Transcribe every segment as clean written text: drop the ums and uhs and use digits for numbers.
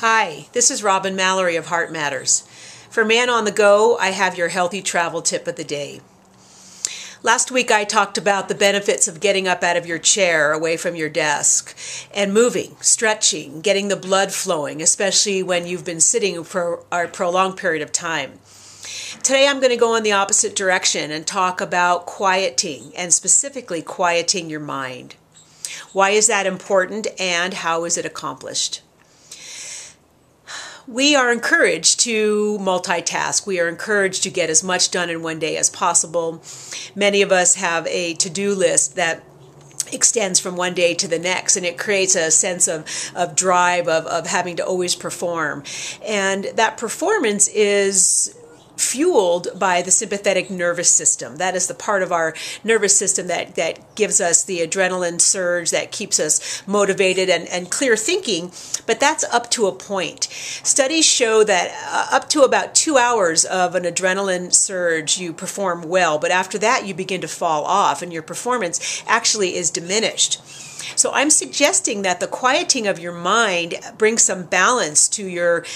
Hi, this is Robin Mallory of Heart Matters. For Man on the Go, I have your healthy travel tip of the day. Last week I talked about the benefits of getting up out of your chair away from your desk and moving, stretching, getting the blood flowing, especially when you've been sitting for a prolonged period of time. Today I'm going to go in the opposite direction and talk about quieting, and specifically quieting your mind. Why is that important and how is it accomplished? We are encouraged to multitask. We are encouraged to get as much done in one day as possible. Many of us have a to-do list that extends from one day to the next, and it creates a sense of drive, of having to always perform. And that performance is fueled by the sympathetic nervous system. That is the part of our nervous system that gives us the adrenaline surge, that keeps us motivated and clear thinking, but that's up to a point. Studies show that up to about 2 hours of an adrenaline surge, you perform well, but after that you begin to fall off and your performance actually is diminished. So I'm suggesting that the quieting of your mind brings some balance to your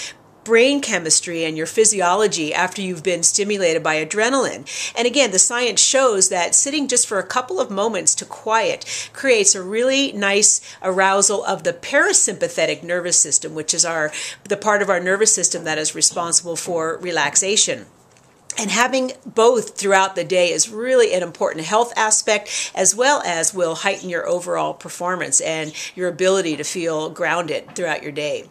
brain chemistry and your physiology after you've been stimulated by adrenaline. And again, the science shows that sitting just for a couple of moments to quiet creates a really nice arousal of the parasympathetic nervous system, which is the part of our nervous system that is responsible for relaxation. And having both throughout the day is really an important health aspect, as well as will heighten your overall performance and your ability to feel grounded throughout your day.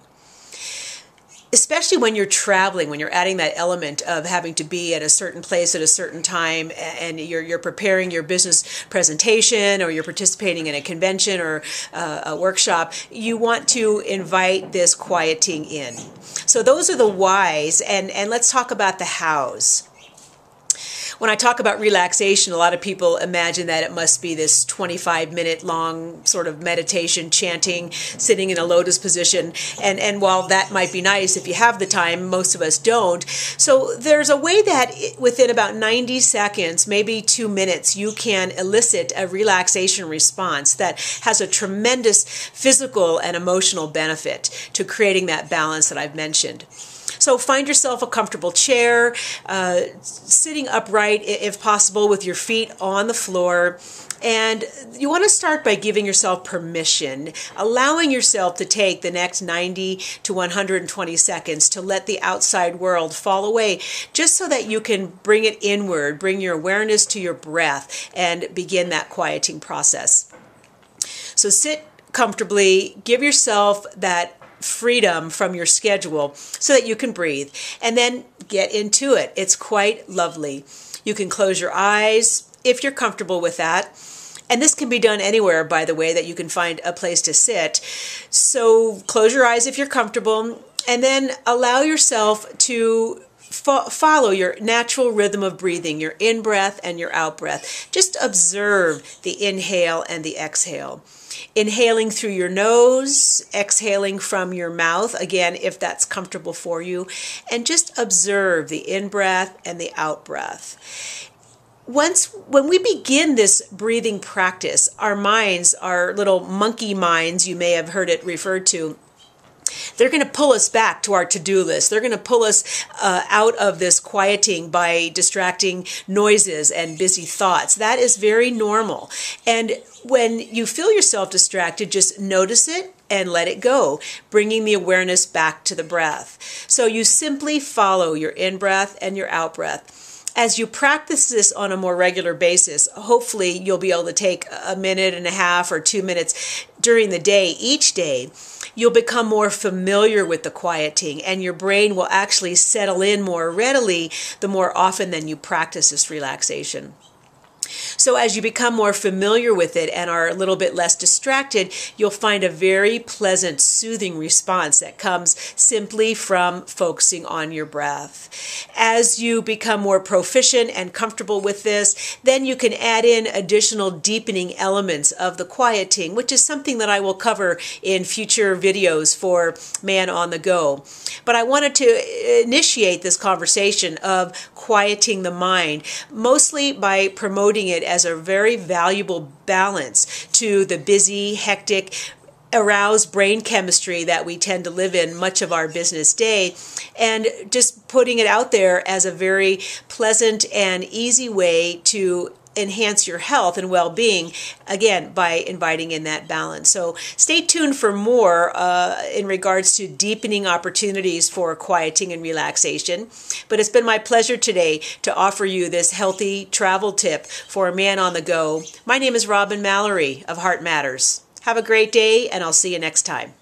Especially when you're traveling, when you're adding that element of having to be at a certain place at a certain time, and you're preparing your business presentation, or you're participating in a convention or a workshop, you want to invite this quieting in. So those are the whys, and let's talk about the hows. When I talk about relaxation, a lot of people imagine that it must be this 25-minute long sort of meditation, chanting, sitting in a lotus position. And while that might be nice if you have the time, most of us don't. So there's a way that within about 90 seconds, maybe 2 minutes, you can elicit a relaxation response that has a tremendous physical and emotional benefit to creating that balance that I've mentioned. So find yourself a comfortable chair, sitting upright if possible with your feet on the floor. And you want to start by giving yourself permission, allowing yourself to take the next 90 to 120 seconds to let the outside world fall away, just so that you can bring it inward, bring your awareness to your breath, and begin that quieting process. So sit comfortably, give yourself that freedom from your schedule so that you can breathe, and then get into it. It's quite lovely. You can close your eyes if you're comfortable with that. And this can be done anywhere, by the way, that you can find a place to sit. So close your eyes if you're comfortable, and then allow yourself to follow your natural rhythm of breathing, your in-breath and your out-breath. Just observe the inhale and the exhale. Inhaling through your nose, exhaling from your mouth, again, if that's comfortable for you, and just observe the in-breath and the out-breath. When we begin this breathing practice, our minds, our little monkey minds, you may have heard it referred to, they're going to pull us back to our to-do list. They're going to pull us out of this quieting by distracting noises and busy thoughts. That is very normal. And when you feel yourself distracted, just notice it and let it go, bringing the awareness back to the breath. So you simply follow your in-breath and your out-breath. As you practice this on a more regular basis, hopefully you'll be able to take a minute and a half or 2 minutes during the day, each day. You'll become more familiar with the quieting, and your brain will actually settle in more readily the more often than you practice this relaxation. So as you become more familiar with it and are a little bit less distracted, you'll find a very pleasant, soothing response that comes simply from focusing on your breath. As you become more proficient and comfortable with this, then you can add in additional deepening elements of the quieting, which is something that I will cover in future videos for Man on the Go. But I wanted to initiate this conversation of quieting the mind, mostly by promoting it as a very valuable balance to the busy, hectic, aroused brain chemistry that we tend to live in much of our business day, and just putting it out there as a very pleasant and easy way to enhance your health and well-being, again, by inviting in that balance. So stay tuned for more in regards to deepening opportunities for quieting and relaxation. But it's been my pleasure today to offer you this healthy travel tip for a man on the go. My name is Robin Mallory of Heart Matters. Have a great day, and I'll see you next time.